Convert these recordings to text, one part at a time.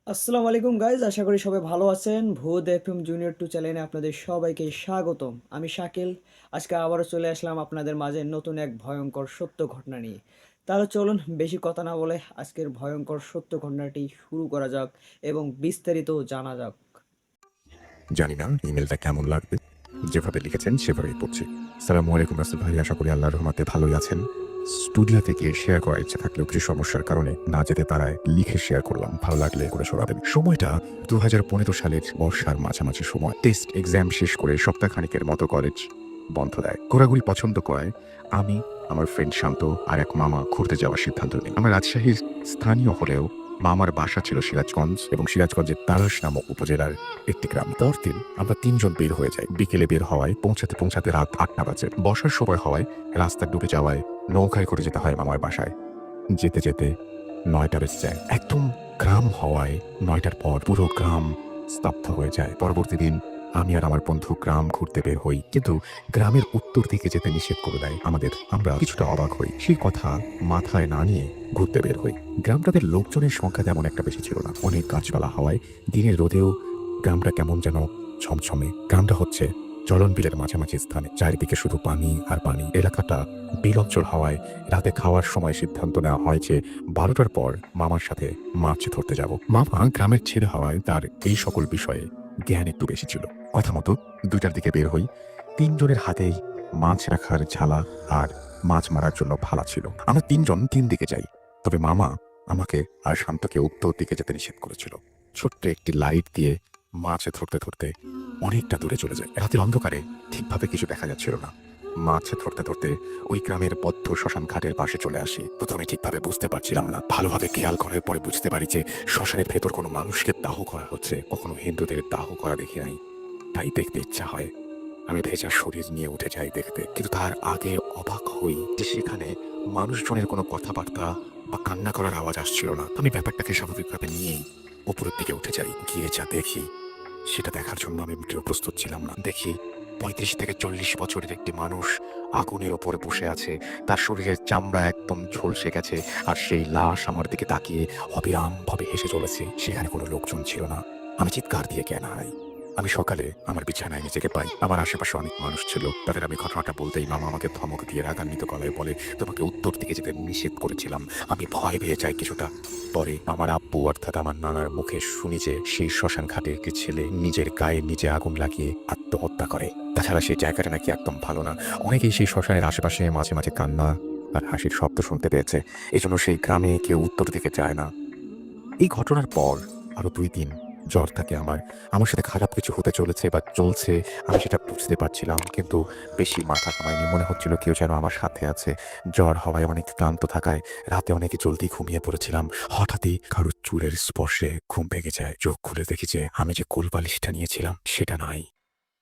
আসসালামু আলাইকুম গাইজ, আশা করি সবাই ভালো আছেন। ভূত এফএম জুনিয়র টু চ্যানেলে আপনাদের সবাইকে স্বাগতম। আমি শাকিল। আজকে আবারও চলে আসলাম আপনাদের মাঝে নতুন এক ভয়ঙ্কর সত্য ঘটনা নিয়ে। তাহলে চলুন বেশি কথা না বলে আজকের ভয়ঙ্কর সত্য ঘটনাটি শুরু করা যাক এবং বিস্তারিত জানা যাক। জানি না ইমেলটা কেমন লাগবে, যেভাবে লিখেছেন সেভাবেই পড়ছি। সালামু আলাইকুম রাসেল ভাই, আশা করি আল্লাহর রহমতে ভালোই আছেন। স্টুডিও থেকে শেয়ার করার ইচ্ছে থাকলেও কিছু সমস্যার কারণে না যেতে পারায় লিখে শেয়ার করলাম, ভালো লাগলে করে শোনাবেন। সময়টা 2015 সালের বর্ষার মাঝামাঝি সময়। টেস্ট এক্সাম শেষ করে সপ্তাহখানিকের মতো কলেজ বন্ধ দেয়। ঘোরাঘুরি পছন্দ করায় আমি, আমার ফ্রেন্ড শান্ত আর এক মামা ঘুরতে যাওয়ার সিদ্ধান্ত নিই। আমরা রাজশাহীর স্থানীয় হলেও মামার বাসা ছিল সিরাজগঞ্জ এবং সিরাজগঞ্জের তারাস নামক উপজেলার একটি গ্রাম। পরদিন আমরা তিনজন বের হয়ে যাই। বিকেলে বের হওয়ায় পৌঁছাতে পৌঁছাতে রাত 8টা বাজে। বর্ষার সময় হওয়ায় রাস্তা ডুবে যাওয়ায় নৌকায় করে যেতে হয় মামার বাসায়। যেতে যেতে 9টা বেজে যায়। একদম গ্রাম হওয়ায় 9টার পর পুরো গ্রাম স্তব্ধ হয়ে যায়। পরবর্তী দিন আমি আর আমার বন্ধু গ্রাম ঘুরতে বের হই, কিন্তু গ্রামের উত্তর দিকে যেতে নিষেধ করে দেয় আমাদের। আমরা কিছুটা অবাক হই, সেই কথা মাথায় না নিয়ে ঘুরতে বের হই। গ্রামটাতে লোকজনের সংখ্যা তেমন একটা বেশি ছিল না। অনেক গাছপালা হওয়ায় দিনের রোদেও গ্রামটা কেমন যেন ছমছমে। গ্রামটা হচ্ছে চলন বিলের মাঝামাঝি স্থানে, চারিদিকে শুধু পানি আর পানি। এলাকাটা বিল অঞ্চল হওয়ায় রাতে খাওয়ার সময় সিদ্ধান্ত নেওয়া হয় যে 12টার পর মামার সাথে মাছ ধরতে যাব। মামা গ্রামের ছেলে হওয়ায় তার এই সকল বিষয়ে জ্ঞান একটু বেশি ছিল। কথা মতো 2টার দিকে বের হই। তিনজনের হাতেই মাছ রাখার ঝালা আর মাছ মারার জন্য ভালা ছিল। আমরা তিনজন তিন দিকে যাই, তবে মামা আমাকে আর শান্তকে উত্তর দিকে যেতে নিষেধ করেছিল। ছোট্ট একটি লাইট দিয়ে মাছ ধরতে ধরতে অনেকটা দূরে চলে যায়। রাতের অন্ধকারে ঠিকভাবে কিছু দেখা যাচ্ছিল না। মাছ ধরতে ধরতে ওই গ্রামের বদ্ধ শ্মশান ঘাটের পাশে চলে আসি। প্রথমে ঠিকভাবে বুঝতে পারছিলাম না, ভালোভাবে খেয়াল করার পরে বুঝতে পারি যে শ্মশানের ভেতর কোনো মানুষকে দাহ করা হচ্ছে। কখনো হিন্দুদের দাহ করা দেখি নাই, তাই দেখতে ইচ্ছা হয়। আমি ভেজা শরীর নিয়ে উঠে যাই দেখতে, কিন্তু তার আগে অবাক হই যে সেখানে মানুষজনের কোনো কথাবার্তা বা কান্না করার আওয়াজ আসছিল না। আমি ব্যাপারটাকে স্বাভাবিকভাবে নিয়েই উপরের দিকে উঠে যাই। গিয়ে যা দেখি সেটা দেখার জন্য আমি মোটেও প্রস্তুত ছিলাম না। দেখি 35 থেকে 40 বছরের একটি মানুষ আগুনের ওপরে বসে আছে। তার শরীরের চামড়া একদম ঝলসে গেছে, আর সেই লাশ আমার দিকে তাকিয়ে অবিরাম ভাবে হেসে চলেছে। সেখানে কোনো লোকজন ছিল না। আমি চিৎকার দিয়ে জ্ঞান হারাই। আমি সকালে আমার বিছানায় নিজেকে পাই। আমার আশেপাশে অনেক মানুষ ছিল। তাদের আমি ঘটনাটা বলতেই মামা আমাকে ধমক দিয়ে রাগান্বিত গলায় বলে, তোমাকে উত্তর দিকে যেতে নিষেধ করেছিলাম। আমি ভয় পেয়ে যাই কিছুটা। পরে আমার আব্বু অর্থাৎ আমার নানার মুখে শুনি যে সেই শ্মশান ঘাটে একটি ছেলে নিজের গায়ে নিজে আগুন লাগিয়ে আত্মহত্যা করে। তাছাড়া সেই জায়গাটা নাকি একদম ভালো না। অনেকেই সেই শ্মশানের আশেপাশে মাঝে মাঝে কান্না আর হাসির শব্দ শুনতে পেয়েছে। এই জন্য সেই গ্রামে কেউ উত্তর দিকে যায় না। এই ঘটনার পর আরো 2 দিন জ্বর থাকে আমার। আমার সাথে খারাপ কিছু হতে চলেছে বা চলছে, আমি সেটা বুঝতে পারছিলাম, কিন্তু বেশি মাথা ঘামায়নি। মনে হচ্ছিল কেউ যেন আমার সাথে আছে। জ্বর হওয়ায় অনেক ক্লান্ত থাকায় রাতে অনেক জলদি ঘুমিয়ে পড়েছিলাম। হঠাৎই কারোর চুলের স্পর্শে ঘুম ভেঙে যায়। চোখ খুলে দেখি যে আমি যে কোলবালিশটা নিয়েছিলাম সেটা নাই।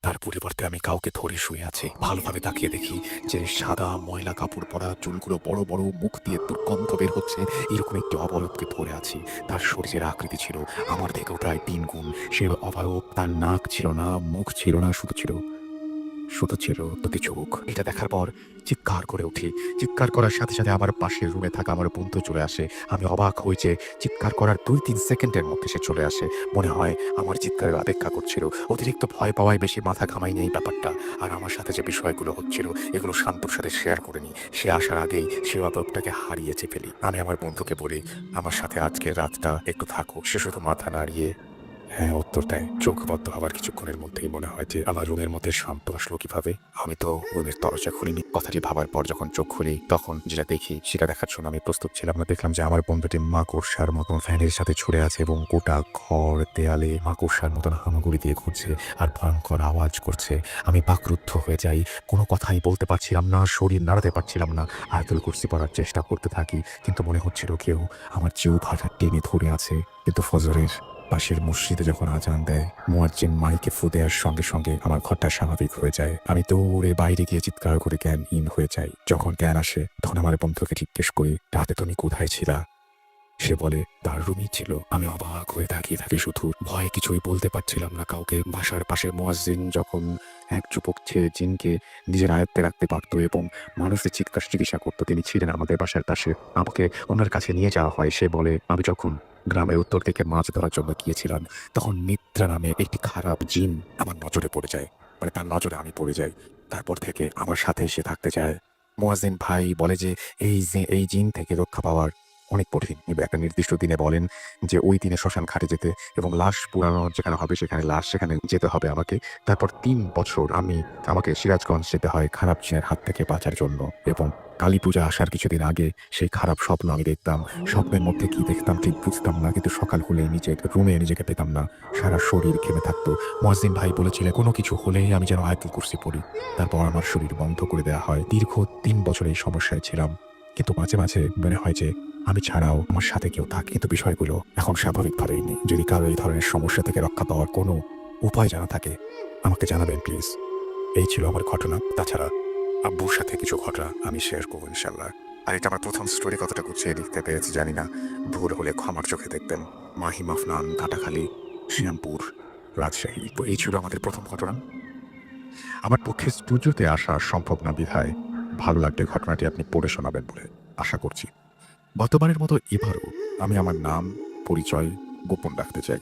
তার পরিবর্তে আমি কাউকে ধরে শুয়ে আছি। ভালোভাবে তাকিয়ে দেখি যে সাদা ময়লা কাপড় পরা, চুলগুলো বড় বড়, মুখ দিয়ে দুর্গন্ধ বের হচ্ছে, এরকম একটি অবয়বকে ধরে আছি। তার শরীরের আকৃতি ছিল আমার থেকেও প্রায় 3 গুণ। সে অবয়ব, তার নাক ছিল না, মুখ ছিল না, শুধু ছিল দুটি চোখ। এটা দেখার পর চিৎকার করে উঠি। চিৎকার করার সাথে সাথে আমার পাশের রুমে থাকা আমার বন্ধু চলে আসে। আমি অবাক হই যে চিৎকার করার 2-3 সেকেন্ডের মধ্যে সে চলে আসে। মনে হয় আমার চিৎকারের অপেক্ষা করছিল। অতিরিক্ত ভয় পাওয়ায় বেশি মাথা ঘামাইনি এই ব্যাপারটা। আর আমার সাথে যে বিষয়গুলো হচ্ছিল এগুলো শান্তর সাথে শেয়ার করিনি। সে আসার আগেই সে অবয়বটাকে হারিয়েছে ফেলি। আমি আমার বন্ধুকে বলি, আমার সাথে আজকের রাতটা একটু থাকো। সে শুধু মাথা নাড়িয়ে হ্যাঁ উত্তর দেয়। চোখ বন্ধ হওয়ার কিছুক্ষণের মধ্যেই মনে হয় যে আমার রুমের মধ্যে শান্ত আসলো কিভাবে। আমি তো রুমের দরজা খুলিনি। কথাটি ভাবার পর যখন চোখ খুলি তখন যেটা দেখি সেটা দেখার জন্য আমি প্রস্তুত ছিলাম না। দেখলাম যে আমার বন্ধুটি মাকড়সার মতন ফ্যানের সাথে ছুড়ে আছে এবং গোটা ঘর দেয়ালে মাকড়সার মতন হামাগুড়ি দিয়ে ঘুরছে আর ভয়ঙ্কর আওয়াজ করছে। আমি বাকরুদ্ধ হয়ে যাই। কোনো কথাই বলতে পারছিলাম না, শরীর নাড়াতে পারছিলাম না। আয়াতুল কুরসি পড়ার চেষ্টা করতে থাকি, কিন্তু মনে হচ্ছিল কেউ আমার জিহ্বাটা টেনে ধরে আছে। কিন্তু ফজরের পাশের মসজিদে যখন আজান দেয়, মুয়াজ্জিন মাইকে ফু দেওয়ার সঙ্গে সঙ্গে আমার ঘরটা স্বাভাবিক হয়ে যায়। আমি দৌড়ে বাইরে গিয়ে চিৎকার করে জ্ঞানহীন হয়ে যাই। যখন জ্ঞান আসে তখন আমার বন্ধুকে জিজ্ঞেস করি, রাতে তুমি কোথায় ছিলা? সে বলে তার রুমই ছিল। আমি অবাক হয়ে তাকিয়ে থাকি, শুধু ভয়ে কিছুই বলতে পারছিলাম না কাউকে। বাসার পাশের মুয়াজ্জিন যখন এক যুবক জিনকে নিজের আয়ত্তে রাখতে পারতো এবং মানুষের চিৎকার চিকিৎসা করতো, তিনি ছিলেন আমাদের বাসার পাশে। আমাকে ওনার কাছে নিয়ে যাওয়া হয়। সে বলে, আমি যখন গ্রামের উত্তর থেকে মাছ ধরার জন্য গিয়েছিলাম, তখন নিদ্রা নামে একটি খারাপ জিন আমার নজরে পড়ে যায়। মানে তার নজরে আমি পড়ে যাই। তারপর থেকে আমার সাথে সে থাকতে চায়। মুয়াজ্জিন ভাই বলে যে এই জিন থেকে রক্ষা পাওয়ার অনেক কঠিন। একটা নির্দিষ্ট দিনে বলেন যে ওই দিনে শ্মশান ঘাটে যেতে এবং লাশ পুরানো যেখানে হবে সেখানে যেতে হবে আমাকে। তারপর ৩ বছর আমাকে সিরাজগঞ্জ যেতে হয় খারাপ জিনের হাত থেকে বাঁচার জন্য। এবং কালী পূজা আসার কিছুদিন আগে সেই খারাপ স্বপ্ন আমি দেখতাম। স্বপ্নের মধ্যে কি দেখতাম ঠিক বুঝতাম না, কিন্তু সকাল হলে নিজের রুমে নিজেকে পেতাম না, সারা শরীর ঘেমে থাকতো। মুয়াজ্জিন ভাই বলেছিলেন কোনো কিছু হলেই আমি যেন আয়াতুল কুরসি পড়ি। তারপর আমার শরীর বন্ধ করে দেওয়া হয়। দীর্ঘ ৩ বছর এই সমস্যায় ছিলাম, কিন্তু মাঝে মাঝে মনে হয় যে আমি ছাড়াও আমার সাথে কেউ থাকে। কিন্তু বিষয়গুলো এখন স্বাভাবিকভাবেই নেই। যদি কারো এই ধরনের সমস্যা থেকে রক্ষা পাওয়ার কোনো উপায় জানা থাকে আমাকে জানাবেন প্লিজ। এই ছিল আমার ঘটনা। তাছাড়া আব্বুর সাথে কিছু ঘটনা আমি শেয়ার করবো ইনশাল্লাহ। আর এটা আমার প্রথম স্টোরি, কতটা গুছিয়ে লিখতে পেরেছি জানি না, ভুল হলে ক্ষমার চোখে দেখবেন। মাহিম আফনান, কাটাখালী, শ্যামপুর, রাজশাহী। তো এই ছিল আমাদের প্রথম ঘটনা। আমার পক্ষে স্টুডিওতে আসা সম্ভব না বিধায় ভালো লাগলে ঘটনাটি আপনি পড়ে শোনাবেন বলে আশা করছি। গতবারের মতো এবারও আমি আমার নাম পরিচয় গোপন রাখতে চাই।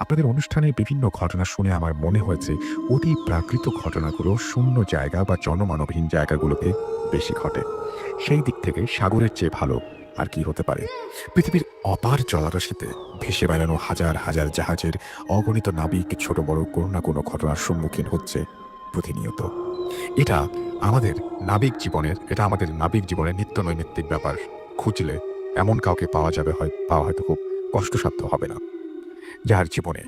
আপনাদের অনুষ্ঠানে বিভিন্ন ঘটনা শুনে আমার মনে হয়েছে অতি প্রাকৃত ঘটনাগুলো শূন্য জায়গা বা জনমানবহীন জায়গাগুলোতে বেশি ঘটে। সেই দিক থেকে সাগরের চেয়ে ভালো আর কি হতে পারে। পৃথিবীর অপার জলরাশিতে ভেসে বেড়ানো হাজার হাজার জাহাজের অগণিত নাবিক ছোট বড় কোনো না কোনো ঘটনার সম্মুখীন হচ্ছে প্রতিনিয়ত। এটা আমাদের নাবিক জীবনের নিত্য নৈমিত্তিক ব্যাপার। খুঁজলে এমন কাউকে পাওয়া হয়তো খুব কষ্টসাধ্য হবে না, যার জীবনে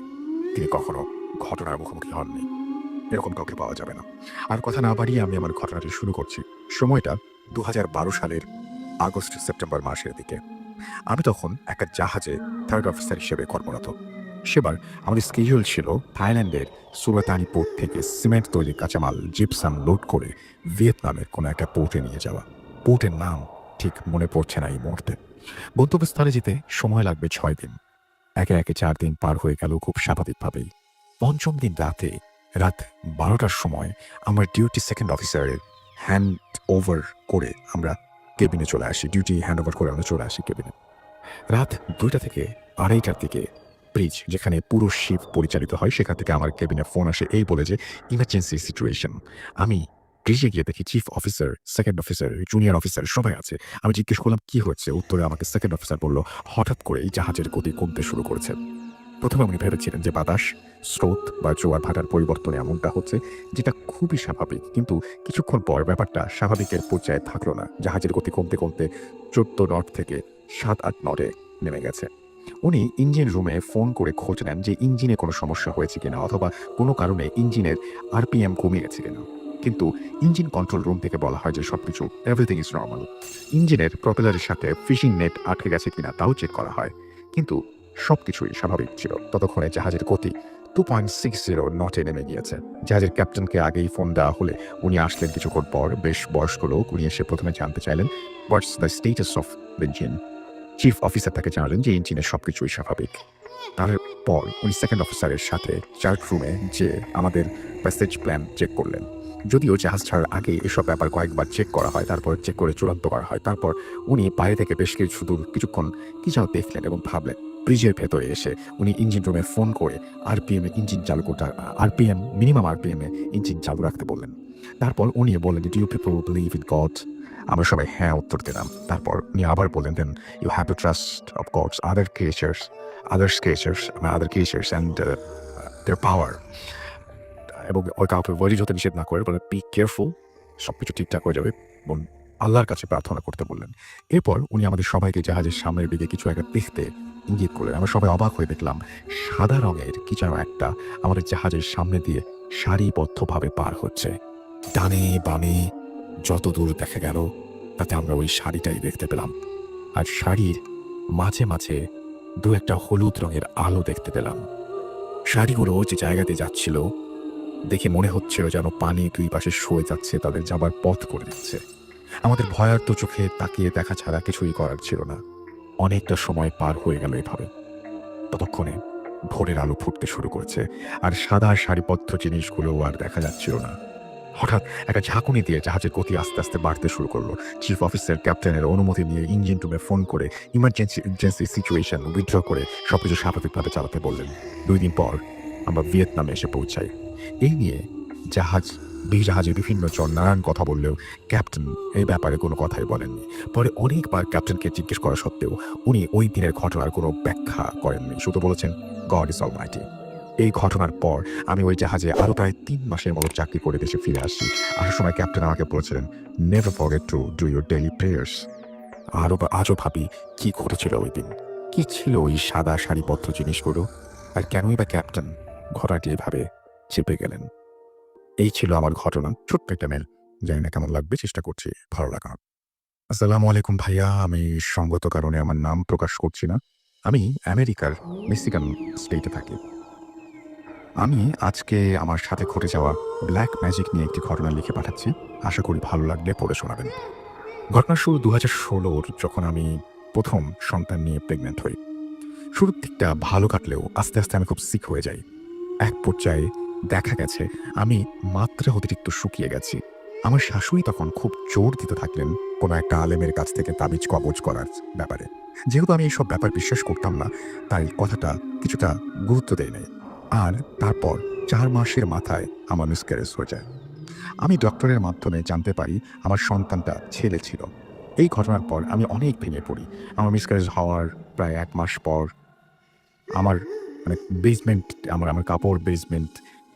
তিনি কখনো ঘটনার মুখোমুখি হননি। এরকম কাউকে পাওয়া যাবে না। আর কথা না বাড়িয়ে আমি আমার ঘটনাটি শুরু করছি। সময়টা ২০১২ সালের আগস্ট সেপ্টেম্বর মাসের দিকে। আমি তখন একটা জাহাজে থার্ড অফিসার হিসেবে কর্মরত। সেবার আমাদের স্কেডিউল ছিল থাইল্যান্ডের সুরাতানি পোর্ট থেকে সিমেন্ট তৈরি কাঁচামাল জিপসাম লোড করে ভিয়েতনামের কোনো একটা পোর্টে নিয়ে যাওয়া। পোর্টের নাম ঠিক মনে পড়ছে না এই মুহূর্তে। গন্তব্যস্থলে যেতে সময় লাগবে ৬ দিন। একে একে ৪ দিন পার হয়ে গেল খুব স্বাভাবিকভাবেই। পঞ্চম দিন রাত ১২টার সময় আমার ডিউটি সেকেন্ড অফিসারের হ্যান্ড ওভার করে আমরা কেবিনে চলে আসি। আমরা চলে আসি কেবিনে। রাত ২টা থেকে ২:৩০টার দিকে ব্রিজ, যেখানে পুরো শিপ পরিচালিত হয়, সেখান থেকে আমার কেবিনে ফোন আসে এই বলে যে ইমার্জেন্সি সিচুয়েশন। আমি ব্রিজে গিয়ে দেখি chief officer, second officer, junior officer সবাই আছে। আমি জিজ্ঞেস করলাম কি হচ্ছে। উত্তরে আমাকে সেকেন্ড অফিসার বলল হঠাৎ করে এই জাহাজের গতি কমতে শুরু করেছে। প্রথমে উনি ভেবেছিলেন যে বাতাস, স্রোত বা জোয়ার ভাটার পরিবর্তনে এমনটা হচ্ছে, যেটা খুবই স্বাভাবিক। কিন্তু কিছুক্ষণ পর ব্যাপারটা স্বাভাবিকের পর্যায়ে থাকলো না। জাহাজের গতি কমতে কমতে 14 নট থেকে 7-8 নটে নেমে গেছে। উনি ইঞ্জিন রুমে ফোন করে খোঁজ নেন যে ইঞ্জিনে কোনো সমস্যা হয়েছে কিনা, অথবা কোনো কারণে ইঞ্জিনের আরপিএম কমে গেছে কিনা। কিন্তু ইঞ্জিন কন্ট্রোল রুম থেকে বলা হয় যে সবকিছু এভরিথিং ইজ নর্মাল। ইঞ্জিনের প্রপেলারের সাথে ফিশিং নেট আটকে গেছে কিনা তাও চেক করা হয়, কিন্তু সবকিছুই স্বাভাবিক ছিল। ততক্ষণে জাহাজের গতি 2.60 নটে নেমে গিয়েছে। জাহাজের ক্যাপ্টেনকে আগেই ফোন দেওয়া হলে উনি আসলেন কিছুক্ষণ পর। বেশ বয়স্ক লোক। উনি এসে প্রথমে জানতে চাইলেন what's the status of the engine. Chief officer তাকে জানালেন যে ইঞ্জিনের সবকিছুই স্বাভাবিক। তারপর উনি সেকেন্ড অফিসারের সাথে চার্ট রুমে যে আমাদের প্যাসেজ প্ল্যান চেক করলেন। যদিও জাহাজ ছাড়ার আগে এসব ব্যাপার কয়েকবার চেক করা হয়, তারপর চেক করে চূড়ান্ত করা হয়। তারপর উনি বাইরে থেকে বেশ কিছু দূর কিছুক্ষণ কি যেন দেখলেন এবং ভাবলেন। ব্রিজের ভেতরে এসে উনি ইঞ্জিন রুমে ফোন করে মিনিমাম আরপিএম ইঞ্জিন চালু রাখতে বললেন। তারপর উনি বললেন, do you people believe in God? আমরা সবাই হ্যাঁ উত্তর দিলাম। তারপর উনি আবার বললেন, then you have to trust of God's other creatures and their power. এবং ওই কাউকে ওয়ারিজ হতে নিষেধ না করে বলে বি কেয়ারফুল, সব কিছু ঠিকঠাক হয়ে যাবে এবং আল্লাহর কাছে প্রার্থনা করতে বললেন। এরপর উনি আমাদের সবাইকে জাহাজের সামনের দিকে কিছু একটা দেখতে ইঙ্গিত করলেন। আমরা সবাই অবাক হয়ে দেখলাম সাদা রঙের কি যেন একটা আমাদের জাহাজের সামনে দিয়ে সারিবদ্ধভাবে পার হচ্ছে। ডানে বামে যত দূর দেখা গেল তাতে আমরা ওই শাড়িটাই দেখতে পেলাম। আর শাড়ির মাঝে মাঝে দু একটা হলুদ রঙের আলো দেখতে পেলাম। শাড়িগুলো যে জায়গাতে যাচ্ছিল দেখে মনে হচ্ছিল যেন পানি দুই পাশে সয়ে যাচ্ছে, তাদের যাবার পথ করে দিচ্ছে। আমাদের ভয়ার্ত চোখে তাকিয়ে দেখা ছাড়া কিছুই করার ছিল না। অনেকটা সময় পার হয়ে গেল এভাবে। ততক্ষণে ভোরের আলো ফুটতে শুরু করেছে, আর সাদা সারিবদ্ধ জিনিসগুলো আর দেখা যাচ্ছিল না। হঠাৎ একটা ঝাঁকুনি দিয়ে জাহাজের গতি আস্তে আস্তে বাড়তে শুরু করলো। চিফ অফিসার ক্যাপ্টেনের অনুমতি নিয়ে ইঞ্জিন রুমে ফোন করে ইমার্জেন্সি সিচুয়েশন উইথড্র করে সবকিছু স্বাভাবিকভাবে চালাতে বললেন। 2 দিন পর আমরা ভিয়েতনামে এসে পৌঁছাই। এই নিয়ে জাহাজের বিভিন্ন জন নানান কথা বললেও ক্যাপ্টেন এই ব্যাপারে কোনো কথাই বলেননি। পরে অনেকবার ক্যাপ্টেনকে জিজ্ঞেস করা সত্ত্বেও উনি ওই দিনের ঘটনার কোনো ব্যাখ্যা করেননি, শুধু বলেছেন গড ইজ অলমাইটি। এই ঘটনার পর আমি ওই জাহাজে আরো প্রায় 3 মাসের মতো চাকরি করে দেশে ফিরে আসি। আসার সময় ক্যাপ্টেন আমাকে বলেছিলেন, never forget to do your daily prayers. আজও ভাবি কি ঘটেছিল ওই দিন, কি ছিল ওই সাদা সারিবদ্ধ জিনিসগুলো, আর কেনই বা ক্যাপ্টেন ঘটনাটি এভাবে চেপে গেলেন। এই ছিল আমার ঘটনা, ছোট্ট একটা মেল। জানি না কেমন লাগবে, চেষ্টা করছি ভালো লাগা। আসসালামু আলাইকুম ভাইয়া, আমি সঙ্গত কারণে আমার নাম প্রকাশ করছি না। আমি আমেরিকার মিশিগান স্টেটে থাকি। আমি আজকে আমার সাথে ঘটে যাওয়া ব্ল্যাক ম্যাজিক নিয়ে একটি ঘটনা লিখে পাঠাচ্ছি, আশা করি ভালো লাগলে পড়ে শোনাবেন। ঘটনার শুরু 2016 যখন আমি প্রথম সন্তান নিয়ে প্রেগনেন্ট হই। শুরুর দিকটা ভালো কাটলেও আস্তে আস্তে আমি খুব সিক হয়ে যাই। এক পর্যায়ে দেখা গেছে আমি মাত্রা অতিরিক্ত শুকিয়ে গেছি। আমার শাশুড়ি তখন খুব জোর দিতে থাকলেন কোনো একটা আলেমের কাছ থেকে তাবিজ কবজ করার ব্যাপারে। যেহেতু আমি এইসব ব্যাপার বিশ্বাস করতাম না, তাই কথাটা কিছুটা গুরুত্ব দেয় নাই। আর তারপর 4 মাসের মাথায় আমার মিসক্যারেজ হয়ে যায়। আমি ডক্টরের মাধ্যমে জানতে পারি আমার সন্তানটা ছেলে ছিল। এই ঘটনার পর আমি অনেক ভেঙে পড়ি। আমার মিসক্যারেজ হওয়ার প্রায় 1 মাস পর আমার মানে বেসমেন্ট আমার আমার কাপড় বেসমেন্ট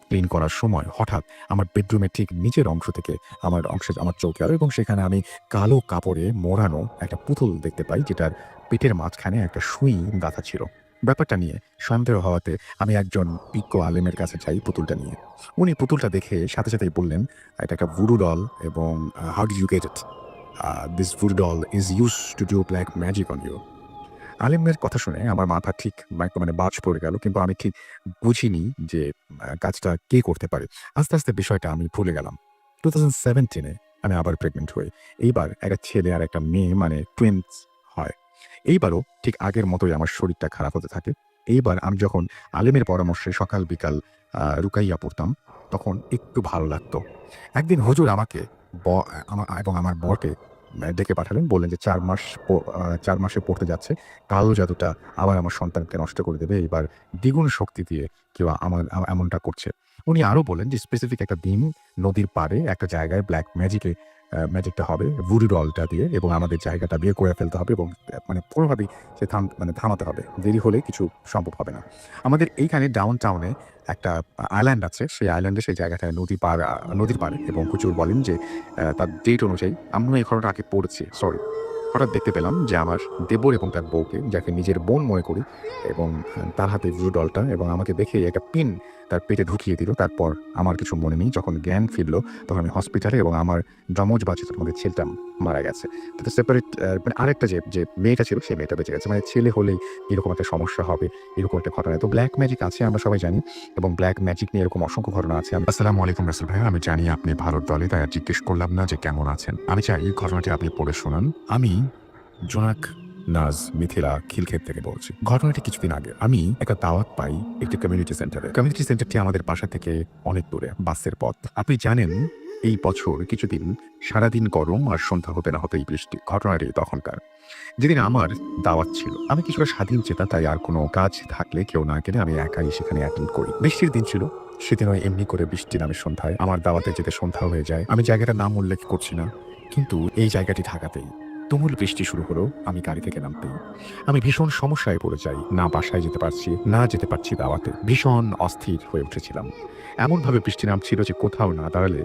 ক্লিন করার সময় হঠাৎ আমার বেডরুমের ঠিক নিচের অংশ থেকে আমার চোখে আলো, এবং সেখানে আমি কালো কাপড়ে মোড়ানো একটা পুতুল দেখতে পাই, যেটার পেটের মাঝখানে একটা সুই গাঁথা ছিল। ব্যাপারটা নিয়ে সন্দেহ হওয়াতে আমি একজন বিজ্ঞ আলেমের কাছে যাই পুতুলটা নিয়ে। উনি পুতুলটা দেখে সাথে সাথেই বললেন, এটা একটা ভুডু ডল, এবং how did you get it, this voodoo doll is use to do black magic on you. আলেমের কথা শুনে আমার মাথা ঠিক মানে বাজ পড়ে গেল, কিন্তু আমি ঠিক বুঝিনি যে কাজটা কে করতে পারে। আস্তে আস্তে বিষয়টা আমি ভুলে গেলাম। 2017 আমি আবার প্রেগনেন্ট হই। এইবার একটা ছেলে আর একটা মেয়ে, মানে টুইনস হয়। এইবারও ঠিক আগের মতোই আমার শরীরটা খারাপ হতে থাকে। এইবার আমি যখন আলেমের পরামর্শে সকাল বিকাল রুকাইয়া পড়তাম, তখন একটু ভালো লাগতো। একদিন হুজুর আমাকে এবং আমার বরকে ডেকে পাঠালেন, বললেন যে 4 মাসে পড়তে যাচ্ছে, কালো জাদুটা আবার আমার সন্তানকে নষ্ট করে দেবে, এবার দ্বিগুণ শক্তি দিয়ে কেউ এমনটা করছে। উনি আরও বলেন যে স্পেসিফিক একটা দিন নদীর পাড়ে একটা জায়গায় ব্ল্যাক ম্যাজিকটা হবে ভুডু ডলটা দিয়ে, এবং আমাদের জায়গাটা বিয়ে করে ফেলতে হবে, এবং মানে কোনোভাবেই সে থামাতে হবে। দেরি হলে কিছু সম্ভব হবে না। আমাদের এইখানে ডাউন টাউনে একটা আইল্যান্ড আছে, সেই আইল্যান্ডে সেই জায়গাটায় নদীর পাড়ে, এবং হুজুর বলেন যে তার ডেট অনুযায়ী, আমরা এই ঘটনাটা আগে পড়েছি, সরি, হঠাৎ দেখতে পেলাম যে আমার দেবর এবং তার বউকে, যাকে নিজের বোন মনে করি, এবং তার হাতে ভুডু ডলটা, এবং আমাকে দেখে একটা পিন তার পেটে ঢুকিয়ে দিল। তারপর আমার কিছু মনে নেই। যখন জ্ঞান ফিরলো তখন আমি হসপিটালে, এবং আমার যমজ বাচ্চা আমাদের ছেলেটা মারা গেছে। তো সেপারেট মানে আরেকটা যে মেয়েটা ছিল, সেই মেয়েটা বেঁচে গেছে। মানে ছেলে হলেই এরকম একটা সমস্যা হবে, এরকম একটা ঘটনা। তো ব্ল্যাক ম্যাজিক আছে, আমরা সবাই জানি, এবং ব্ল্যাক ম্যাজিক নিয়ে এরকম অসংখ্য ঘটনা আছে। আসসালামু আলাইকুম রাসেল ভাই, আমি জানি আপনি ভারত দলে, তাই আর জিজ্ঞেস করলাম না যে কেমন আছেন। আমি চাই এই ঘটনাটি আপনি পড়ে শোনান। আমি জোনাক নাজ মিথিলা খিলক্ষেত থেকে বলছি। ঘটনাটি কিছুদিন আগে। আমি একটা দাওয়াত পাই একটি কমিউনিটি সেন্টারে। কমিউনিটি সেন্টারটি আমাদের বাসা থেকে অনেক দূরে, বাসের পথ। আপনি জানেন এই বছর কিছুদিন সারাদিন গরম, আর সন্ধ্যা হতে না হতেই বৃষ্টি। ঘটনাটি তখনকার, যেদিন আমার দাওয়াত ছিল। আমি কিছুটা স্বাধীন চেতা, তাই আর কোনো কাজ থাকলে কেউ না গেলে আমি একাই সেখানে অ্যাটেন্ড করি। বৃষ্টির দিন ছিল, সেদিন এমনি করে বৃষ্টি নামে সন্ধ্যায় আমার দাওয়াতে যেতে সন্ধ্যা হয়ে যায়। আমি জায়গাটার নাম উল্লেখ করছি না, কিন্তু এই জায়গাটি ঢাকাতেই। তুমুল বৃষ্টি শুরু হলো আমি গাড়ি থেকে নামতেই। আমি ভীষণ সমস্যায় পড়ে যাই, না বাসায় যেতে পারছি, না যেতে পারছি দাওয়াতে। ভীষণ অস্থির হয়ে উঠেছিলাম। এমনভাবে বৃষ্টি নামছিল যে কোথাও না দাঁড়ালে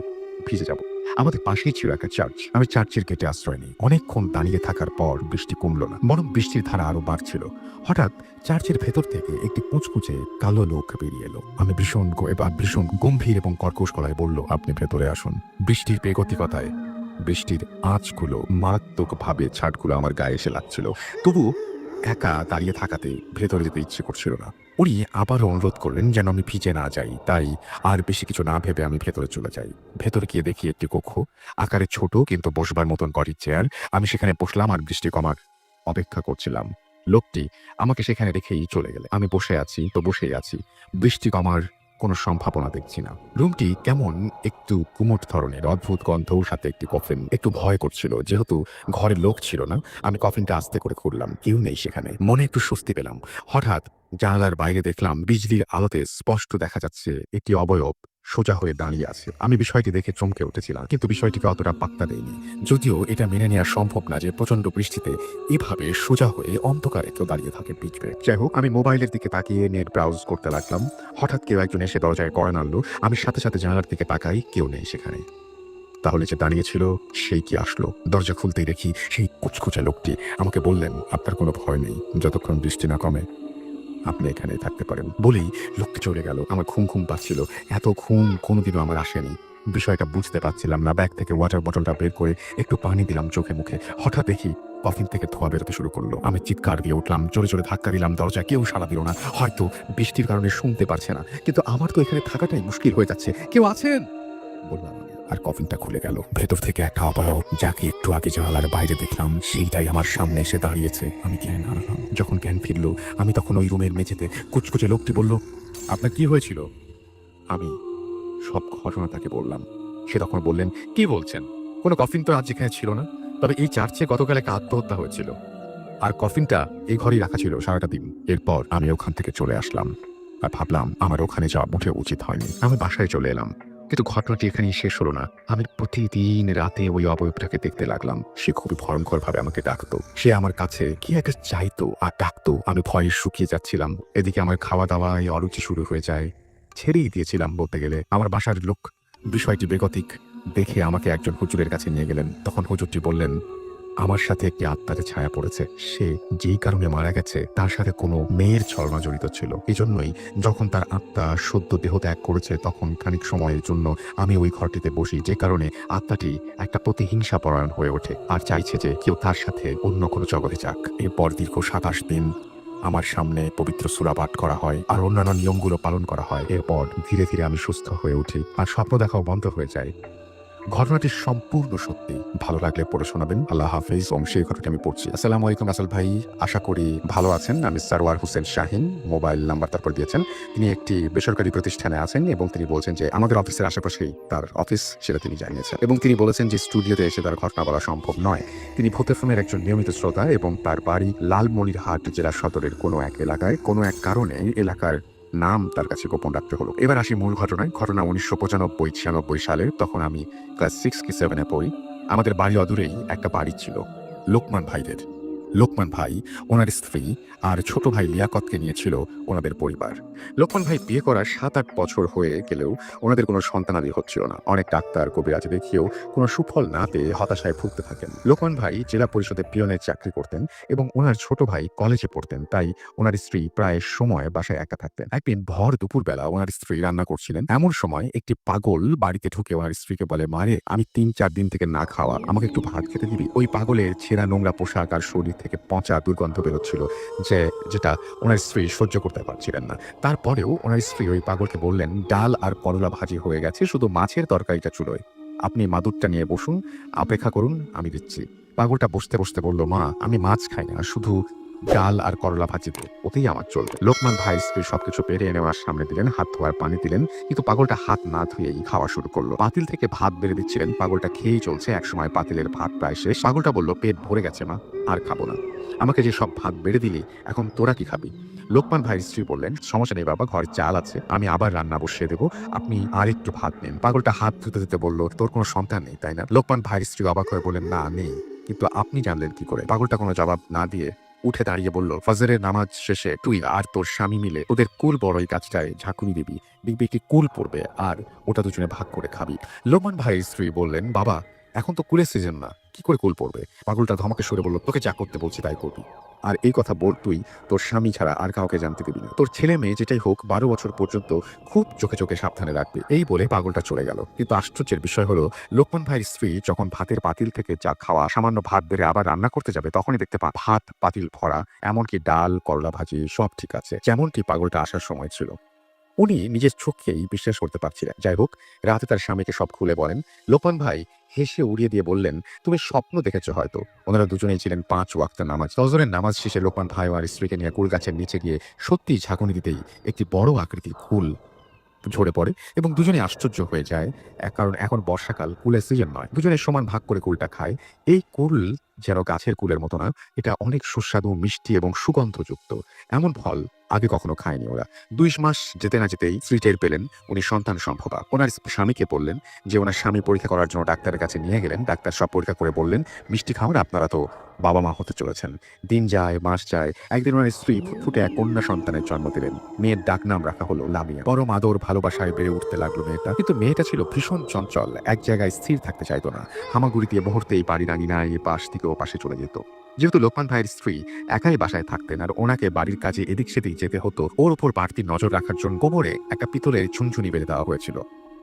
ভিজে যাব। আমাদের পাশেই ছিল একটা চার্চ। আমি চার্চের গেটে আশ্রয় নিই। অনেকক্ষণ দাঁড়িয়ে থাকার পর বৃষ্টি কমলো না, বরং বৃষ্টির ধারা আরো বাড়ছিল। হঠাৎ চার্চের ভেতর থেকে একটি কুচকুচে কালো লোক বেরিয়ে এলো। আমি ভীষণ গম্ভীর এবং কর্কশ গলায় বলল, আপনি ভেতরে আসুন। বৃষ্টির বেগতিকতায় বৃষ্টির আঁচগুলো মারাত্মকভাবে ছাটগুলো আমার গায়ে এসে লাগছিল। তবু একা দাঁড়িয়ে থাকাতে ভেতরে যেতে ইচ্ছে করছিল না। উনি আবারও অনুরোধ করলেন যেন আমি ভিজে না যাই, তাই আর বেশি কিছু না ভেবে আমি ভেতরে চলে যাই। ভেতরে গিয়ে দেখি একটি কক্ষ, আকারে ছোট কিন্তু বসবার মতন গড়ির চেয়ার। আমি সেখানে বসলাম আর বৃষ্টি কমার অপেক্ষা করছিলাম। লোকটি আমাকে সেখানে রেখেই চলে গেলে। আমি বসে আছি তো বসেই আছি। বৃষ্টি কমার কোনো সম্ভাবনা দেখছি না। রুমটি কেমন একটু কুমোট ধরনের, অদ্ভুত গন্ধর সাথে একটি কফিন। একটু ভয় করছিল, যেহেতু ঘরে লোক ছিল না। আমি কফিনটা আস্তে করে খুললাম, কেউ নেই সেখানে। মনে একটু স্বস্তি পেলাম। হঠাৎ জানালার বাইরে দেখলাম বিজলির আলোতে স্পষ্ট দেখা যাচ্ছে একটি অবয়ব সোজা হয়ে দাঁড়িয়ে আছে। আমি বিষয়টি দেখে চমকে উঠেছিলাম, কিন্তু বিষয়টিকে অতটা পাত্তা দেইনি। যদিও এটা মেনে নেওয়া সম্ভব না যে প্রচন্ড বৃষ্টিতে এভাবে সোজা হয়ে অন্ধকারে কেউ দাঁড়িয়ে থাকে পিছবে। যাই হোক, আমি মোবাইলের দিকে তাকিয়ে নেট ব্রাউজ করতে লাগলাম। হঠাৎ কেউ একজন এসে দরজায় কড়া নাড়ল। আমি সাথে সাথে জানালার দিকে তাকাই, কেউ নেই সেখানে। তাহলে যে দাঁড়িয়েছিল সেই কি আসলো? দরজা খুলতেই দেখি সেই কুচকুচে লোকটি। আমাকে বললেন, আপনার কোনো ভয় নেই, যতক্ষণ বৃষ্টি না কমে আপনি এখানেই থাকতে পারেন। বলেই লোকটি চলে গেল। আমার ঘুম ঘুম পাচ্ছিল, এত ঘুম কোনোদিনও আমার আসেনি। বিষয়টা বুঝতে পারছিলাম না। ব্যাগ থেকে ওয়াটার বটলটা বের করে একটু পানি দিলাম চোখে মুখে। হঠাৎ দেখি কফিন থেকে ধোঁয়া বেরোতে শুরু করলো। আমি চিৎকার দিয়ে উঠলাম, জোরে জোরে ধাক্কা দিলাম দরজা। কেউ সাড়া দিল না, হয়তো বৃষ্টির কারণে শুনতে পারছে না। কিন্তু আমার তো এখানে থাকাটাই মুশকিল হয়ে যাচ্ছে। কেউ আছেন বললাম আমি। আর কফিনটা খুলে গেল। ভেতর থেকে একটা অবয়ব, যাকে একটু আগে জানালার বাইরে দেখলাম, সেইটাই আমার সামনে এসে দাঁড়িয়েছে। আমি জ্ঞান হারালাম। যখন জ্ঞান ফিরল, আমি তখন ওই রুমের মেঝেতে। কুচকুচে লোকটি বলল, আপনার কি হয়েছিল? আমি সব ঘটনা তাকে বললাম। সে তখন বললেন, কি বলছেন? কোনো কফিন তো আজ এখানে ছিল না, তবে এই চার্চে গতকাল একটা আত্মহত্যা হয়েছিল, আর কফিনটা এই ঘরেই রাখা ছিল সারাটা দিন। এরপর আমি ওখান থেকে চলে আসলাম, আর ভাবলাম আমার ওখানে যাওয়া মোটেও উচিত হয়নি। আমি বাসায় চলে এলাম। কিন্তু ঘটনাটি এখানেই শেষ হলো না। আমি প্রতিদিন রাতে ওই অবয়বটাকে দেখতে লাগলাম। সে খুবই ভয়ঙ্কর ভাবে আমাকে ডাকতো। সে আমার কাছে কি একটা চাইতো আর ডাকতো। আমি ভয়ে শুকিয়ে যাচ্ছিলাম। এদিকে আমার খাওয়া দাওয়ায় অরুচি শুরু হয়ে যায়। ছেড়েই দিয়েছিলাম বলতে গেলে। আমার বাসার লোক বিষয়টি বেগতিক দেখে আমাকে একজন হুজুরের কাছে নিয়ে গেলেন। তখন হুজুরটি বললেন, আমার সাথে একটি আত্মার ছায়া পড়েছে। সে যেই কারণে মারা গেছে তার সাথে কোনো মেয়ের ছলনা জড়িত ছিল। এই জন্যই যখন তার আত্মা সদ্য দেহ ত্যাগ করেছে, তখন খানিক সময়ের জন্য আমি ওই ঘরটিতে বসি, যে কারণে আত্মাটি একটা প্রতিহিংসা পরায়ণ হয়ে ওঠে আর চাইছে যে কেউ তার সাথে অন্য কোনো জগতে যাক। এরপর দীর্ঘ 27 দিন আমার সামনে পবিত্র সূরা পাঠ করা হয় আর অন্যান্য নিয়মগুলো পালন করা হয়। এরপর ধীরে ধীরে আমি সুস্থ হয়ে উঠি আর স্বপ্ন দেখাও বন্ধ হয়ে যায়। ঘটনাটি সম্পূর্ণ সত্যি। ভালো লাগলে পড়ে শোনাবেন। আল্লাহ হাফেজ। সেই ঘটনাটি আমি পড়ছি। আসসালামু আলাইকুম রাসেল ভাই, আশা করি ভালো আছেন। আমি সারওয়ার হোসেন শাহিন, মোবাইল নাম্বার তারপর দিয়েছেন। তিনি একটি বেসরকারি প্রতিষ্ঠানে আছেন এবং তিনি বলছেন যে আমাদের অফিসের আশেপাশেই তার অফিস, সেটা তিনি জানিয়েছেন। এবং তিনি বলেছেন যে স্টুডিওতে এসে তার ঘটনা বলা সম্ভব নয়। তিনি ভূত এফএমের একজন নিয়মিত শ্রোতা এবং তার বাড়ি লালমনিরহাট জেলা সদরের কোনো এক এলাকায়। কোনো এক কারণে এলাকার নাম তার কাছে গোপন রাখতে হলো। এবার আসি মূল ঘটনায়। ঘটনা 1995-96 সালের। তখন আমি ক্লাস 6 কি 7-এ পড়ি। আমাদের বাড়ি অদূরেই একটা বাড়ি ছিল লোকমান ভাইদের। লোকমান ভাই, ওনার স্ত্রী আর ছোট ভাই লিয়াকতকে নিয়েছিল ওনাদের পরিবার। লোকমান ভাই বিয়ে করার 7-8 বছর হয়ে গেলেও ওনাদের কোনো সন্তানাদি হচ্ছিল না। অনেক ডাক্তার কবিরাজ দেখিয়েও কোনো সুফল না পেয়ে হতাশায় ভুগতে থাকেন। লোকমান ভাই জেলা পরিষদে পিয়নের চাকরি করতেন এবং ওনার ছোট ভাই কলেজে পড়তেন, তাই ওনার স্ত্রী প্রায় সময় বাসায় একা থাকতেন। একদিন ভর দুপুরবেলা ওনার স্ত্রী রান্না করছিলেন। এমন সময় একটি পাগল বাড়িতে ঢুকে ওনার স্ত্রীকে বলে, মারে, আমি 3-4 দিন থেকে না খাওয়া, আমাকে একটু ভাত খেতে দিবি? ওই পাগলের ছেঁড়া নোংরা পোশাক আর শরীর থেকে পচা দুর্গন্ধ বেরোচ্ছিল, যেটা ওনার স্ত্রী সহ্য করতে পারছিলেন না। তারপরেও ওনার স্ত্রী ওই পাগলকে বললেন, ডাল আর করলা ভাজি হয়ে গেছে, শুধু মাছের তরকারিটা চুলোয়, আপনি মাদুরটা নিয়ে বসুন, অপেক্ষা করুন, আমি দিচ্ছি। পাগলটা বসতে বসতে বলল, মা, আমি মাছ খাই না, শুধু ডাল আর করলা ভাজি দিন, ওতেই আমার চলবে। লোকমান ভাই স্ত্রী সবকিছু পেরে এনে ওনার সামনে দিলেন, হাত ধোয়ার পানি দিলেন, কিন্তু পাগলটা হাত না ধুয়েই খাওয়া শুরু করলো। পাতিল থেকে ভাত বেড়ে দিচ্ছিলেন, পাগলটা খেয়েই চলছে। একসময় পাতিলের ভাত প্রায় শেষ। পাগলটা বলল, পেট ভরে গেছে মা, আর খাবো না, আমাকে যে সব ভাত বেড়ে দিলি, এখন তোরা কি খাবি? লোকমান ভাইয়ের স্ত্রী বললেন, সমস্যা নেই বাবা, ঘরে চাল আছে, আমি আবার রান্না বসিয়ে দেবো, আপনি আর একটু ভাত নিন। পাগলটা হাত ধুতে ধুতে বলল, তোর কোনো সন্তান নেই তাই না? লোকমান ভাইয়ের স্ত্রী অবাক হয়ে বললেন, না নেই, কিন্তু আপনি জানলেন কি করে? পাগলটা কোনো জবাব না দিয়ে উঠে দাঁড়িয়ে বলল, ফজরের নামাজ শেষে তুই আর তোর স্বামী মিলে ওদের কুল বড়ই গাছটায় ঝাঁকুনি দিবি, দেখবি একটি কুল পড়বে, আর ওটা দুজনে ভাগ করে খাবি। লোকমান ভাইয়ের স্ত্রী বললেন, বাবা, এখন তো কুলের সিজন না, কি করে কুল পড়বে? পাগলটা ধমকে সরে বলল, তোকে যা করতে বলছি তাই করবি, আর এই কথা বল তুই তোর স্বামী ছাড়া আর কাউকে জানতে দিবি না। তোর ছেলে মেয়ে যেটাই হোক 12 বছর পর্যন্ত খুব চোখে চোখে সাবধানে রাখবি। এই বলে পাগলটা চলে গেল। কিন্তু আশ্চর্যের বিষয় হলো, লোকমান ভাইয়ের স্ত্রী যখন ভাতের পাতিল থেকে যা খাওয়া সামান্য ভাত বেড়ে আবার রান্না করতে যাবে, তখনই দেখতে ভাত পাতিল ভরা, এমনকি ডাল, করলা ভাজি সব ঠিক আছে, যেমনটি পাগলটা আসার সময় ছিল। উনি নিজের চোখকেই বিশ্বাস করতে পারছিলেন। যাই হোক, রাতে তার স্বামীকে সব খুলে বলেন। লোকমান ভাই হেসে উড়িয়ে দিয়ে বললেন, তুমি স্বপ্ন দেখেছো হয়তো। ওনারা দুজনেই ছিলেন 5 ওয়াক্তের নামাজ। ফজরের নামাজ শেষে লোকমান ভাই আর স্ত্রীকে নিয়ে কুল গাছের নিচে গিয়ে সত্যি ঝাঁকুনি দিতেই একটি বড় আকৃতির কুল ঝরে পড়ে এবং দুজনে আশ্চর্য হয়ে যায়। কারণ এখন বর্ষাকাল, কুলের সিজন নয়। দুজনে সমান ভাগ করে কুলটা খায়। এই কুল যেন গাছের কুলের মতো না, এটা অনেক সুস্বাদু, মিষ্টি এবং সুগন্ধযুক্ত। এমন ফল আগে কখনো খায়নি ওরা। ২ মাস যেতে না যেতেই স্ত্রী টের পেলেন উনি সন্তান সম্ভবা। ওনার স্বামীকে বললেন যে ওনার স্বামী পরীক্ষা করার জন্য ডাক্তারের কাছে নিয়ে গেলেন। ডাক্তার সব পরীক্ষা করে বললেন, মিষ্টি খাওয়ান, আপনারা তো বাবা-মা হতে চলেছেন। দিন যায়, মাস যায়। একদিন ওনার স্ত্রী ফুটফুটে এক কন্যা সন্তানের জন্ম দিলেন। মেয়ের ডাকনাম রাখা হলো লামিয়া। পরম আদর ভালোবাসায় বেড়ে উঠতে লাগলো মেয়েটা। কিন্তু মেয়েটা ছিল ভীষণ চঞ্চল, এক জায়গায় স্থির থাকতে চাইতো না। হামাগুড়ি দিয়ে মুহূর্তেই বাড়ির আঙিনায় এ পাশ থেকে ও পাশে চলে যেত। যেহেতু লোকমান ভাইয়ের স্ত্রী একাই বাসায় থাকতেন আর ওনাকে বাড়ির কাজে এদিক সেদিক যেতে হতো, ওর উপর বাড়তি নজর রাখার জন্য কোমরে একটা পিতলের ঝুনঝুনি বেঁধে দেওয়া হয়েছিল।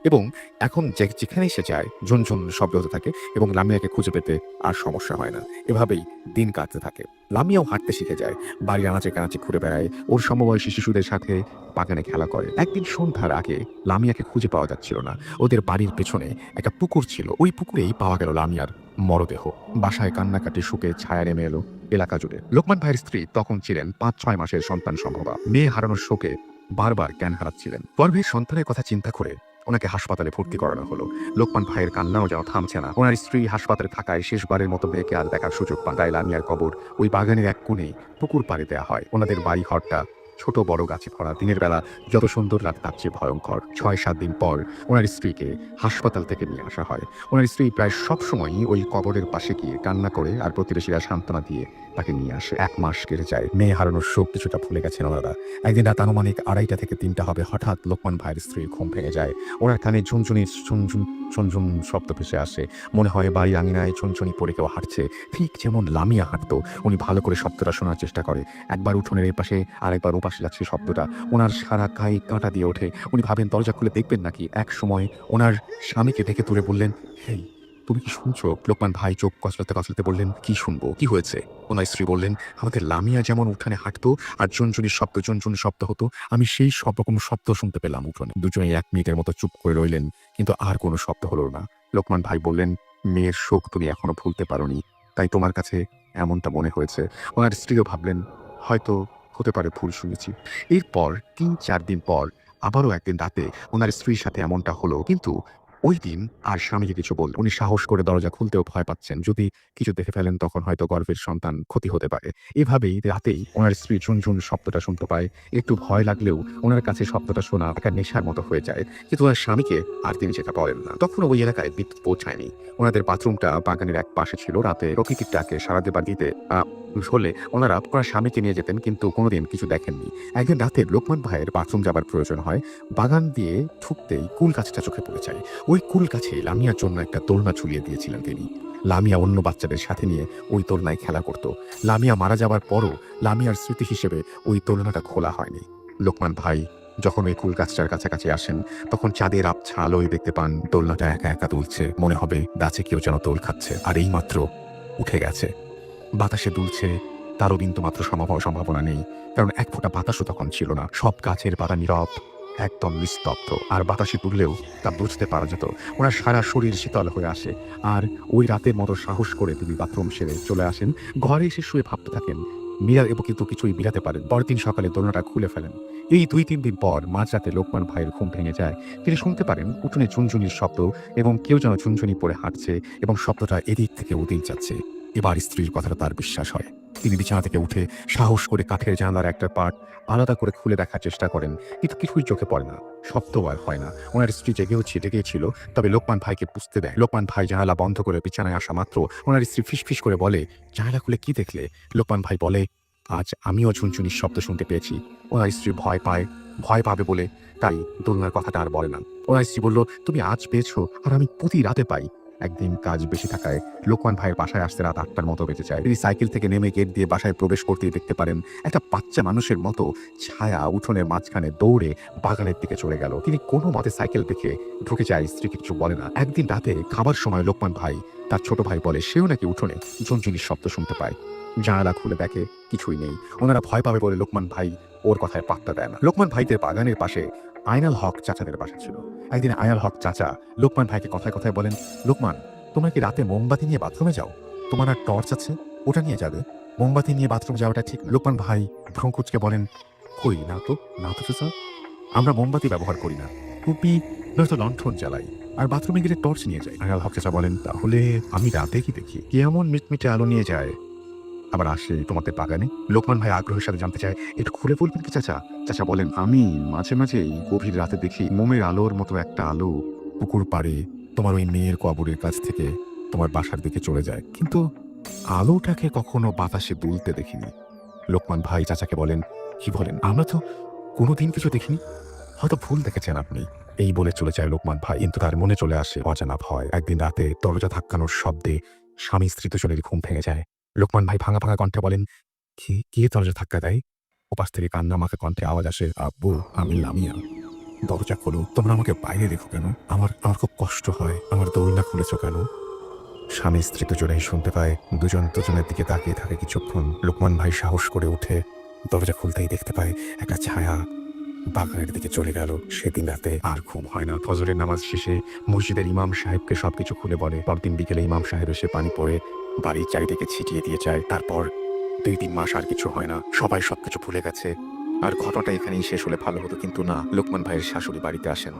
এবং এখন যেখানেই সে যায় ঝুনঝুন শব্দ হতে থাকে এবং লামিয়াকে খুঁজে পেতে আর সমস্যা হয় না। এভাবেই দিন কাটতে থাকে। লামিয়াও হাঁটতে শিখে যায়, বাড়ির আনাচে কানাচে ঘুরে বেড়ায়, ওর সমবয়সী শিশুদের সাথে বাগানে খেলা করে। একদিন সন্ধ্যার আগে লামিয়াকে খুঁজে পাওয়া যাচ্ছিল না। ওদের বাড়ির পেছনে একটা পুকুর ছিল, ওই পুকুরেই পাওয়া গেল লামিয়ার মরদেহ। বাসায় কান্নাকাটি শুকে ছায়া নেমে এলো এলাকা জুড়ে। লোকমান ভাইয়ের স্ত্রী তখন ছিলেন ৫-৬ মাসের সন্তান সম্ভবা। মেয়ে হারানোর শোকে বারবার জ্ঞান হারাচ্ছিলেন। গর্ভের সন্তানের কথা চিন্তা করে ওনাকে হাসপাতালে ভর্তি করানো হলো। লোকমান ভাইয়ের কান্নাও যেন থামছে না। ওনার স্ত্রী হাসপাতালে থাকায় শেষবারের মতো মেয়েকে আর দেখার সুযোগ পান। তাই লামিয়ার কবর ওই বাগানের এক কোণে পুকুর পাড়ে দেওয়া হয়। ওনাদের বাড়ি ঘরটা ছোট বড় গাছে ভরা। দিনের বেলা যত সুন্দর, রাত তার চেয়ে ভয়ঙ্কর। ৬-৭ দিন পর ওনার স্ত্রীকে হাসপাতাল থেকে নিয়ে আসা হয়। ওনার স্ত্রী প্রায় সবসময়ই ওই কবরের পাশে গিয়ে কান্না করে আর প্রতিবেশীরা সান্ত্বনা দিয়ে তাকে নিয়ে আসে। ১ মাস কেটে যায়। মেয়ে হারানোর শোক কিছুটা ভুলে গেছেন ওনারা। একদিন রাত আনুমানিক ২:৩০ থেকে ৩টা হবে, হঠাৎ লোকমান ভাইয়ের স্ত্রীর ঘুম ভেঙে যায়। ওনার কানে ঝুনঝুন শব্দ ভেসে আসে। মনে হয় বাড়ির আঙিনায় ঝুনঝুনি পড়ে কেউ হাঁটছে, ঠিক যেমন লামিয়া হাঁটতো। উনি ভালো করে শব্দটা শোনার চেষ্টা করে। একবার উঠোনের এই পাশে আর একবার ও পাশে যাচ্ছে শব্দটা। ওনার সারা গায়ে কাঁটা দিয়ে ওঠে। উনি ভাবেন দরজা খুলে দেখবেন নাকি। এক সময় ওনার স্বামীকে ডেকে তুলে বললেন, হেই, তুমি কি শুনছো? লোকমান ভাই চোখ কচলাতে কচলাতে বললেন, কি শুনবো, কি হয়েছে? ওনার স্ত্রী বললেন, আমাদের লামিয়া যেমন উঠানে হাঁটতো আর ঝুনঝুনি শব্দ হতো, আমি সেই সব রকম শব্দ শুনতে পেলাম উঠোনে। দুজনে ১ মিনিটের মতো চুপ করে রইলেন, কিন্তু আর কোনো শব্দ হলো না। লোকমান ভাই বললেন, মেয়ের শোক তুমি এখনো ভুলতে পারোনি, তাই তোমার কাছে এমনটা মনে হয়েছে। ওনার স্ত্রীও ভাবলেন, হয়তো হতে পারে ভুল শুনেছি। এরপর ৩-৪ দিন পর আবারও একদিন রাতে ওনার স্ত্রীর সাথে এমনটা হলো, কিন্তু ওই দিন আর স্বামীকে কিছু বললেন। উনি সাহস করে দরজা খুলতেও ভয় পাচ্ছেন। যদি কিছু দেখে ফেলেন তখন হয়তো গর্ভের সন্তান ক্ষতি হতে পারে। এভাবেই রাতেই ওনার স্ত্রী ঝুনঝুন শব্দটা শুনতে পায়। একটু ভয় লাগলেও ওনার কাছে শব্দটা শোনা একটা নেশার মতো হয়ে যায়। কিন্তু ওনার স্বামীকে আর তিনি সেটা বলেন না। তখন ওই এলাকায় বিদ্যুৎ পৌঁছায়নি। ওনাদের বাথরুমটা বাগানের এক পাশে ছিল। রাতে প্রকৃতির ডাকে সাড়া দেবার দিতে হলে ওনারা ওনার স্বামীকে নিয়ে যেতেন, কিন্তু কোনোদিন কিছু দেখেননি। একদিন রাতে লোকমান ভাইয়ের বাথরুম যাবার প্রয়োজন হয়। বাগান দিয়ে ঢুকতেই কুল গাছটা চোখে পড়ে যায়। ওই কুল গাছে লামিয়ার জন্য একটা দোলনা ঝুলিয়ে দিয়েছিলেন তিনি। লামিয়া অন্য বাচ্চাদের সাথে নিয়ে ওই দোলনায় খেলা করত। লামিয়া মারা যাবার পরও লামিয়ার স্মৃতি হিসেবে ওই দোলনাটা খোলা হয়নি। লোকমান ভাই যখন ওই কুল গাছটার কাছাকাছি আসেন, তখন চাঁদের আবছা আলোয় দেখতে পান দোলনাটা একা একা দুলছে। মনে হবে গাছে কেউ যেন দোল খাচ্ছে। আর এই মাত্র উঠে গেছে, বাতাসে দুলছে, তারও বিন্দু মাত্র সম্ভাবনা নেই, কারণ এক ফোঁটা বাতাসও তখন ছিল না। সব গাছের পাতা নীরব, একদম নিস্তব্ধ। আর বাতাসে তুললেও তা বুঝতে পারা যেত। ওনার সারা শরীর শীতল হয়ে আসে। আর ওই রাতের মতো সাহস করে তিনি বাথরুম সেরে চলে আসেন। ঘরে এসে শুয়ে ভাবতে থাকেন, মিরার এবং কিন্তু কিছুই বিলাতে পারেন। পরদিন সকালে দোলনাটা খুলে ফেলেন। এই ২-৩ দিন পর মাঝরাতে লোকমান ভাইয়ের ঘুম ভেঙে যায়। তিনি শুনতে পারেন উঠোনে ঝুনঝুনির শব্দ এবং কেউ যেন ঝুনঝুনি পরে হাঁটছে এবং শব্দটা এদিক থেকে ওদিক যাচ্ছে। এবার স্ত্রীর কথাটা তার বিশ্বাস হয়। তিনি বিছানা থেকে উঠে সাহস করে কাঠের জানালার একটা পার্ট আলাদা করে খুলে দেখার চেষ্টা করেন, কিন্তু কিছুই চোখে পড়ে না, শব্দও আর হয় না। ওনার স্ত্রী জেগেছিল, তবে লোকমান ভাইকে বুঝতে দেয়। লোকমান ভাই জানালা বন্ধ করে বিছানায় আসা মাত্র ওনার স্ত্রী ফিসফিস করে বলে, জানালা খুলে কি দেখলে? লোকমান ভাই বলে, আজ আমিও ঝুনঝুনির শব্দ শুনতে পেয়েছি। ওনার স্ত্রী ভয় পাবে বলে তাই দোলনার কথাটা আর বলে না। ওনার স্ত্রী বলল, তুমি আজ পেয়েছো আর আমি প্রতি রাতে পাই। একদিন কাজ বেশি থাকায় লোকমান ভাইয়ের বাসায় আসতে রাত ৮টার মতো বেঁচে যায়। তিনি সাইকেল থেকে নেমে গেট দিয়ে বাসায় প্রবেশ করতেই দেখতে পারেন একটা বাচ্চা মানুষের মতো ছায়া উঠোনের মাঝখানে দৌড়ে বাগানের দিকে চলে গেল। তিনি কোনো মতে সাইকেল দেখে ঢুকে যায়, স্ত্রী কিছু বলে না। একদিন রাতে খাবার সময় লোকমান ভাই তার ছোট ভাই বলে সেও নাকি উঠোনে ঝুনঝুনির শব্দ শুনতে পায়। জানালা খুলে দেখে কিছুই নেই। ওনারা ভয় পাবে বলে লোকমান ভাই ওর কথায় পাত্তা দেয় না। লোকমান ভাইদের বাগানের পাশে আয়নাল হক চাচাদের বাসা ছিল। একদিন আয়নাল হক চাচা লোকমান ভাইকে কথায় কথায় বলেন, লোকমান, তোমরা কি রাতে মোমবাতি নিয়ে বাথরুমে যাও? তোমার আর টর্চ আছে, ওটা নিয়ে যাবে। মোমবাতি নিয়ে বাথরুম যাওয়াটা ঠিক। লোকমান ভাই ভ্রুকুচকে বলেন, কই, না তো চাচা, আমরা মোমবাতি ব্যবহার করি না। টুপি নয়তো লণ্ঠন জ্বালাই আর বাথরুমে গেলে টর্চ নিয়ে যায়। আয়াল হক চাচা বলেন, তাহলে আমি রাতে কি দেখি? কে এমন মিটমিটে আলো নিয়ে যায় আবার আসে তোমাদের বাগানে? লোকমান ভাই আগ্রহের সাথে জানতে চায়, একটু খুলে বলবেন কি চাচা? চাচা বলেন, আমি মাঝে মাঝেই গভীর রাতে দেখি মোমের আলোর মতো একটা আলো পুকুর পাড়ে তোমার ওই মেয়ের কবরের কাছ থেকে তোমার বাসার দিকে চলে যায়, কিন্তু আলোটাকে কখনো বাতাসে দুলতে দেখিনি। লোকমান ভাই চাচাকে বলেন, কি বলেন? আমরা তো কোনোদিন কিছু দেখিনি। হয়তো ভুল দেখেছেন আপনি। এই বলে চলে যায় লোকমান ভাই, কিন্তু তার মনে চলে আসে অজানা ভয়। একদিন রাতে দরজা ধাক্কানোর শব্দে স্বামী স্ত্রী দুজনেরই ঘুম ভেঙে যায়। লোকমান ভাই ভাঙা ভাঙা কণ্ঠে বলেন, কে দরজা ধাক্কা দেয়? ওপাশ থেকে কান্না মাখা কণ্ঠে আওয়াজ আসে, আব্বু, আমি লামিয়া। দরজা খোলো, তোমরা আমাকে বাইরে রেখো কেন? আমার আমার খুব কষ্ট হয়। আমার দোলনা খুলেছ কেন? স্বামী স্ত্রী দুজনেই শুনতে পায়। দুজন দুজনের দিকে তাকিয়ে থাকে কিছুক্ষণ। লোকমান ভাই সাহস করে উঠে দরজা খুলতেই দেখতে পায় একটা ছায়া বাগানের দিকে চলে গেল। সেদিন রাতে আর ঘুম হয় না। ফজরের নামাজ শেষে মসজিদের ইমাম সাহেবকে সবকিছু খুলে বলে। পরদিন বিকেলে ইমাম সাহেব এসে পানি পড়ে বাড়ির চারিদিকে ছিটিয়ে দিয়ে যায়। তারপর 2-3 মাস আর কিছু হয় না। সবাই সবকিছু ভুলে গেছে। আর ঘটনাটা এখানেই শেষ হলে ভালো হতো, কিন্তু না। লোকমান ভাইয়ের শাশুড়ি বাড়িতে আসেন।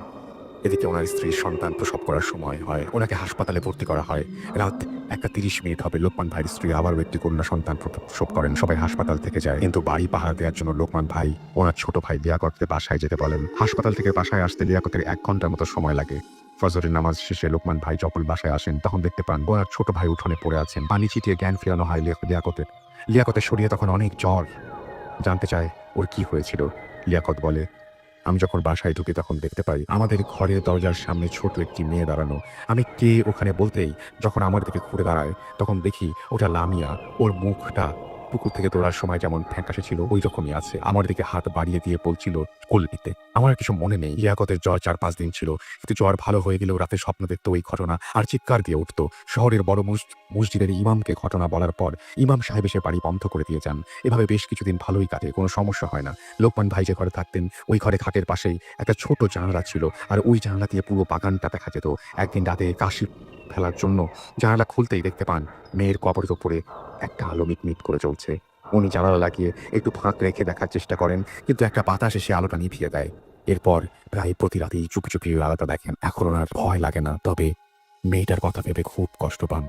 এদিকে ওনার স্ত্রীর সন্তান প্রসব করার সময় হয়। ওনাকে হাসপাতালে ভর্তি করা হয়। রাত 1:30 হবে। লোকমান ভাইয়ের স্ত্রী আবারও একটি কন্যা সন্তান প্রসব করেন। সবাই হাসপাতাল থেকে যায়, কিন্তু বাড়ি পাহারা দেওয়ার জন্য লোকমান ভাই ওনার ছোট ভাই লিয়াকতকে বাসায় যেতে বলেন। হাসপাতাল থেকে বাসায় আসতে লিয়াকতের 1 ঘন্টার মতো সময় লাগে। ফজরের নামাজ শেষে লোকমান ভাই যখন বাসায় আসেন, তখন দেখতে পান ওনার ছোট ভাই উঠোনে পড়ে আছেন। পানি ছিটিয়ে জ্ঞান ফেরানো হয় লিয়াকতের শরীরে তখন অনেক জ্বর। জানতে চায় ওর কি হয়েছিল। লিয়াকত বলে, আমি যখন বাসায় ঢুকি তখন দেখতে পাই আমাদের ঘরের দরজার সামনে ছোট একটি মেয়ে দাঁড়ানো। আমি কে ওখানে বলতেই যখন আমার দিকে ঘুরে দাঁড়ায়, তখন দেখি ওটা লামিয়া। ওর মুখটা পুকুর থেকে তোলার সময় যেমন ফ্যাকাশে ছিল ওই রকমই আছে। আমার দিকে হাত বাড়িয়ে দিয়ে বলছিল কোল নিতে। আমার কিছু মনে নেই। লিয়াকতের জ্বর 4-5 দিন ছিল, কিন্তু জ্বর ভালো হয়ে গেলেও রাতে স্বপ্ন দেখতো ওই ঘটনা আর চিৎকার দিয়ে উঠতো। শহরের বড় মসজিদের ইমামকে ঘটনা বলার পর ইমাম সাহেব এসে বাড়ি বন্ধ করে দিয়ে যান। এভাবে বেশ কিছুদিন ভালোই কাটে, কোনো সমস্যা হয় না। লোকমান ভাই যে ঘরে থাকতেন ওই ঘরে খাটের পাশেই একটা ছোট জানালা ছিল, আর ওই জানালা দিয়ে পুরো বাগানটা দেখা যেত। একদিন রাতে কাশি ফেলার জন্য জানালা খুলতেই দেখতে পান মেয়ের কবরের ওপরে একটা আলো মিটমিট করে চলছে। উনি জানালা লাগিয়ে একটু ফাঁক রেখে দেখার চেষ্টা করেন, কিন্তু একটা বাতাস এসে আলোটা নিভিয়ে দেয়। এরপর প্রায় প্রতি রাতেই চুপি চুপি ওই আলোটা দেখেন। এখন ওনার ভয় লাগে না, তবে মেয়েটার কথা ভেবে খুব কষ্ট পান।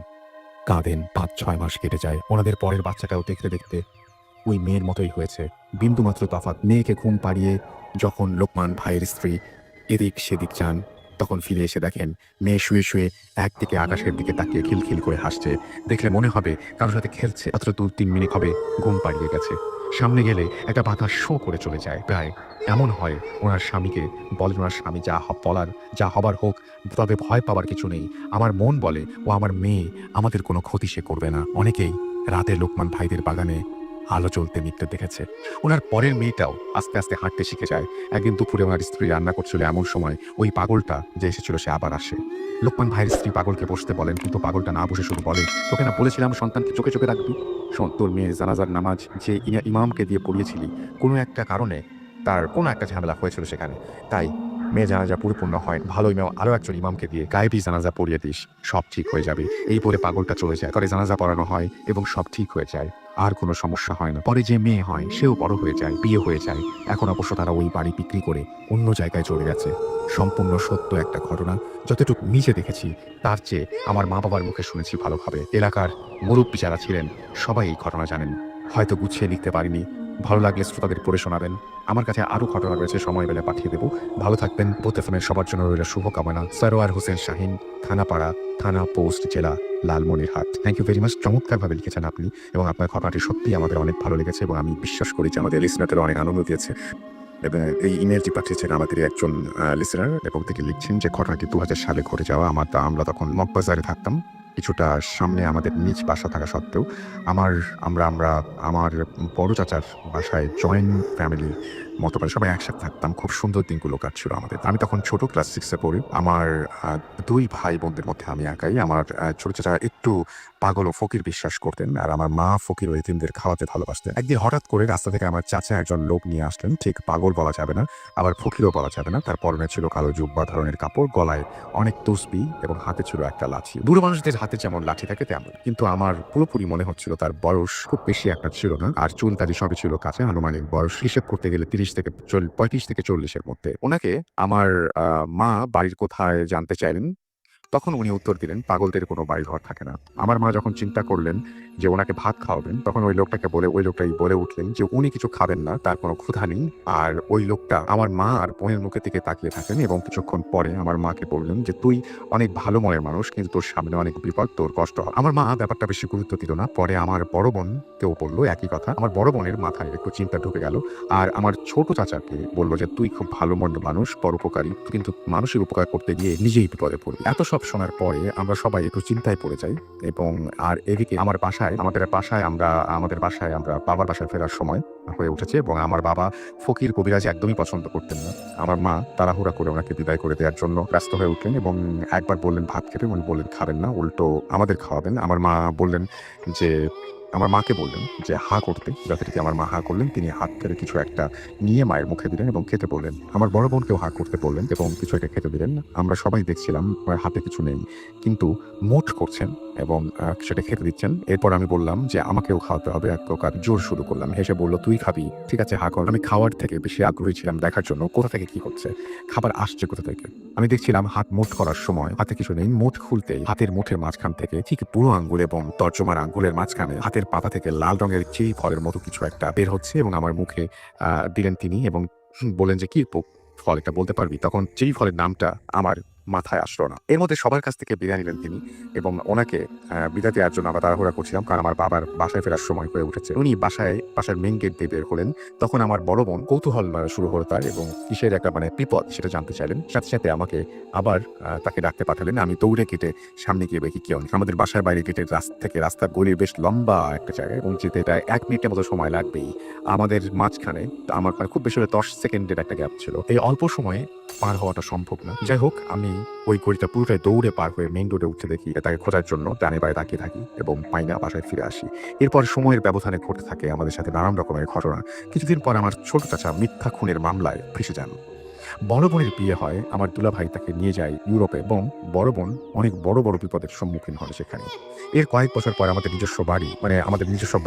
কাঁদেন। 5-6 মাস কেটে যায়। ওনাদের পরের বাচ্চাটাও দেখতে দেখতে ওই মেয়ের মতোই হয়েছে। বিন্দুমাত্র তফাৎ। মেয়েকে ঘুম পাড়িয়ে যখন লোকমান ভাইয়ের স্ত্রী এদিক সেদিক যান, তখন ফিরে এসে দেখেন মেয়ে শুয়ে শুয়ে একদিকে আকাশের দিকে তাকিয়ে খিলখিল করে হাসছে। দেখলে মনে হবে কারোর সাথে খেলছে। মাত্র 2-3 মিনিট হবে ঘুম পাড়িয়ে গেছে। সামনে গেলে একটা বাতাস শো করে চলে যায়। প্রায় এমন হয় ওনার স্বামীকে বলেন, ওনার স্বামী যা হবার হোক, তবে ভয় পাওয়ার কিছু নেই। আমার মন বলে ও আমার মেয়ে, আমাদের কোনো ক্ষতি সে করবে না। অনেকেই রাতে লোকমান ভাইদের বাগানে আলো জ্বলতে নিতে দেখেছে। ওনার পরের মেয়েটাও আস্তে আস্তে হাঁটতে শিখে যায়। একদিন দুপুরে ওনার স্ত্রী রান্না করছিল, এমন সময় ওই পাগলটা যে এসেছিল সে আবার আসে। লোকমান ভাইয়ের স্ত্রী পাগলকে বসতে বলেন, কিন্তু পাগলটা না বসে শুধু বলে, তোকে না বলেছিলাম সন্তানকে চোখে চোখে রাখবি? শোন, তোর মেয়ের জানাজার নামাজ যে ইমামকে দিয়ে পড়িয়েছিলি, কোনো একটা কারণে তার কোনো একটা ঝামেলা হয়েছিল সেখানে, তাই মেয়ে জানাজা পরিপূর্ণ হয়। ভালোই মেয়ে আরও একজন ইমামকে দিয়ে গায়েবী জানাজা পড়িয়ে দিস, সব ঠিক হয়ে যাবে। এই বলে পাগলটা চলে যায়। করে জানাজা পড়ানো হয় এবং সব ঠিক হয়ে যায়। আর কোনো সমস্যা হয় না। পরে যে মেয়ে হয় সেও বড় হয়ে যায়, বিয়ে হয়ে যায়। এখন অবশ্য তারা ওই বাড়ি বিক্রি করে অন্য জায়গায় চলে গেছে। সম্পূর্ণ সত্য একটা ঘটনা। যতটুকু নিজে দেখেছি তার চেয়ে আমার মা বাবার মুখে শুনেছি ভালোভাবে। এলাকার মুরব্বী যারা ছিলেন সবাই এই ঘটনা জানেন। হয়তো গুছিয়ে লিখতে পারিনি, ভালো লাগলে শ্রোতাদের পড়ে শোনাবেন। আমার কাছে আরও ঘটনা রয়েছে, সময় পেলে পাঠিয়ে দেবো। ভালো থাকবেন। বোথ এফএমের সবার জন্য রইল শুভকামনা। সরোয়ার হোসেন শাহিন, থানাপাড়া, থানা পোস্ট, জেলা Lalmonirhat. Thank you very much. চমৎকারভাবে লিখেছেন আপনি, এবং আপনার ঘটনাটি সত্যিই আমাদের অনেক ভালো লেগেছে, এবং আমি বিশ্বাস করি যে আমাদের লিসনারদেরও অনেক আনন্দ দিয়েছে। এবং এই ইমেলটি পাঠিয়েছেন আমাদের একজন লিসনার, এবং থেকে লিখছেন যে ঘটনাটি 2000 সালে ঘটে যাওয়া। আমরা তখন মগবাজারে থাকতাম, কিছুটা সামনে আমাদের নিজ বাসা থাকা সত্ত্বেও আমার বড় চাচার বাসায় জয়েন্ট ফ্যামিলির মতো করে সবাই একসাথে থাকতাম। খুব সুন্দর দিনগুলো কাটছিল আমাদের। আমি তখন ছোট, ক্লাস 6-এ পড়ি। আমার 2 ভাই বোনদের মধ্যে আমি একাই। আমার ছোট চাচা একটু পাগল ও ফকির বিশ্বাস করতেন, আর আমার মা ফকির ও এতিমদের খাওয়াতে ভালোবাসতেন। একদিন হঠাৎ করে রাস্তা থেকে আমার চাচা একজন লোক নিয়ে আসলেন। ঠিক পাগল বলা যাবে না, আবার ফকিরও বলা যাবে না। তার পরনে ছিল কালো জুব্বা ধরনের কাপড়, গলায় অনেক তসবিহ এবং হাতে ছিল একটা লাঠি। বুড়ো মানুষদের হাতে যেমন লাঠি থাকে তেমন, কিন্তু আমার পুরোপুরি মনে হচ্ছিল তার বয়স খুব বেশি একটা ছিল না, আর চুল দাড়ি সবই ছিল কাছে। আনুমানিক বয়স হিসেব করতে গেলে 35 থেকে 40-এর মধ্যে। ওনাকে আমার মা বাড়ির কোথায় জানতে চাইলেন। তখন উনি উত্তর দিলেন, "পাগলদের কোনো বাড়িঘর থাকে না।" আমার মা যখন চিন্তা করলেন যে উনাকে ভাত খাওয়াবেন, তখন ওই লোকটাই বলে উঠলেন যে উনি কিছু খাবেন না, তার কোনো ক্ষুধা নেই। আর ওই লোকটা আমার মা আর বোনের মুখের দিকে তাকিয়ে থাকেন এবং কিছুক্ষণ পরে আমার মাকে বললেন যে, "তুই অনেক ভালো মনের মানুষ, কিন্তু তোর সামনে অনেক বিপদ, তোর কষ্ট হবে।" আমার মা ব্যাপারটা বেশি গুরুত্ব দিল না। পরে আমার বড় বোনকেও বলল একই কথা। আমার বড় বোনের মাথায় একটু চিন্তা ঢুকে গেল। আর আমার ছোট চাচাকে বলল যে, "তুই খুব ভালো মনের মানুষ, পরোপকারী, কিন্তু মানুষের উপকার করতে গিয়ে নিজেই বিপদে পড়বি।" এত সব শোনার পরে আমরা সবাই একটু চিন্তায় পড়ে যাই এবং এদিকে আমাদের বাসায় আমরা বাবার বাসায় ফেরার সময় হয়ে উঠেছে এবং আমার বাবা ফকির কবিরাজ একদমই পছন্দ করতেন না। আমার মা তাড়াহুড়া করে ওনাকে বিদায় করে দেওয়ার জন্য ব্যস্ত হয়ে উঠলেন এবং একবার বললেন ভাত খেতে, উনি বললেন খাবেন না, উল্টো আমাদের খাওয়াবেন। যে আমার মাকে বললেন যে হা করতে, যথারীতি আমার মা হা করলেন। তিনি হাত থেকে কিছু একটা নিয়ে মায়ের মুখে দিলেন এবং খেতে বললেন। আমার বড় বোনকেও হা করতে বললেন এবং কিছু একটা খেতে দিলেন। আমরা সবাই দেখছিলাম ওনার হাতে কিছু নেই, কিন্তু মুঠ করছেন এবং সেটা খেতে দিচ্ছেন। এরপর আমি বললাম যে আমাকেও খাওয়াতে হবে, এক প্রকার জোর শুরু করলাম। হেসে বলল, "তুই খাবি? ঠিক আছে, হা কর।" আমি খাওয়ার থেকে বেশি আগ্রহী ছিলাম দেখার জন্য কোথা থেকে কি হচ্ছে, খাবার আসছে কোথা থেকে। আমি দেখছিলাম হাত মুঠ করার সময় হাতে কিছু নেই, মুঠ খুলতেই হাতের মুঠের মাঝখান থেকে ঠিক বুড়ো আঙ্গুল এবং তর্জমার আঙ্গুলের মাঝখানে হাতের পাতা থেকে লাল রঙের চেরি ফলের মতো কিছু একটা বের হচ্ছে এবং আমার মুখে দিলেন তিনি এবং বললেন যে, "কি ফল এটা বলতে পারবি?" তখন চেরি ফলের নামটা আমার মাথায় আসলো না। এর মধ্যে সবার কাছ থেকে বিদায় নিলেন তিনি এবং ওনাকে বিদায় দেওয়ার জন্য আমরা তাড়াহুড়া করছিলাম, কারণ আমার বাবার বাসায় ফেরার সময় হয়ে উঠেছে। উনি বাসার মেইন গেট দিয়ে বের হলেন। তখন আমার বড় বোন কৌতূহল শুরু হলো তার এবং কিসের একটা বিপদ সেটা জানতে চাইলেন। সাথে, সাথে আমাকে আবার তাকে ডাকতে পাঠালেন। আমি দৌড়ে গেটে সামনে গিয়ে দেখি কেউ নেই। আমাদের বাসার বাইরে গেটের রাস্তার গলির বেশ লম্বা একটা জায়গায় এবং যেতে প্রায় ১ মিনিটের মতো সময় লাগবেই। আমাদের মাঝখানে আমার খুব বেশি হলে ১০ সেকেন্ডের একটা গ্যাপ ছিল। এই অল্প সময়ে পার হওয়াটা সম্ভব না। যাই হোক, আমি ওই গলিটা পুরোটাই দৌড়ে পার হয়ে মেইন রোডে উঠে দেখি তাকে খোঁজার জন্য ডানে বাঁয়ে তাকিয়ে থাকি এবং পাই না, বাসায় ফিরে আসি। এরপর সময়ের ব্যবধানে ঘটতে থাকে আমাদের সাথে নানান রকমের ঘটনা। কিছুদিন পর আমার ছোট চাচা মিথ্যা খুনের মামলায় ফেঁসে যান। বড় বোনের বিয়ে হয়, আমার দুলাভাই তাকে নিয়ে যায় ইউরোপে এবং বড় বোন অনেক বড়, বড় বিপদের সম্মুখীন হন সেখানে। এর কয়েক বছর পর আমাদের নিজস্ব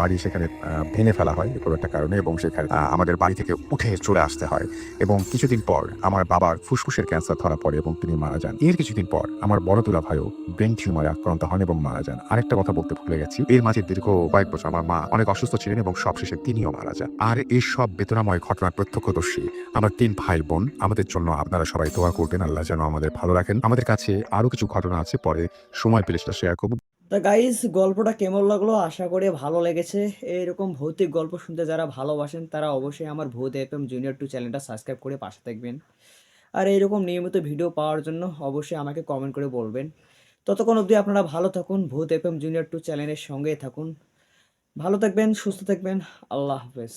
বাড়ি সেখানে ভেঙে ফেলা হয় কোনো একটা কারণে এবং সেখানে আমাদের বাড়ি থেকে উঠে চলে আসতে হয় এবং কিছুদিন পর আমার বাবার ফুসফুসের ক্যান্সার ধরা পড়ে এবং তিনি মারা যান। এর কিছুদিন পর আমার বড় দুলাভাইও ব্রেন টিউমারে আক্রান্ত হন এবং মারা যান। আরেকটা কথা বলতে ভুলে গেছি, এর মাঝে দীর্ঘ কয়েক বছর আমার মা অনেক অসুস্থ ছিলেন এবং সবশেষে তিনিও মারা যান। আর এইসব বেদনাময় ঘটনার প্রত্যক্ষদর্শী আমার ৩ ভাই বোন। আমাদের জন্য আপনারা সবাই দোয়া করবেন, আল্লাহ যেন আমাদের ভালো রাখেন। আমাদের কাছে আরো কিছু ঘটনা আছে, পরে সময় পেলে সেটা শেয়ার করব। তা গাইস, গল্পটা কেমন লাগলো? আশা করি ভালো লেগেছে। এরকম ভৌতিক গল্প শুনতে যারা ভালোবাসেন তারা অবশ্যই আমার ভূত এফএম জুনিয়র 2 চ্যানেলটা সাবস্ক্রাইব করে পাশে থাকবেন। আর এইরকম নিয়মিত ভিডিও পাওয়ার জন্য অবশ্যই আমাকে কমেন্ট করে বলবেন। ততক্ষণ অবধি আপনারা ভালো থাকুন, ভূত এফএম জুনিয়র 2 চ্যানেলের সঙ্গেই থাকুন। ভালো থাকবেন, সুস্থ থাকবেন। আল্লাহ হাফেজ।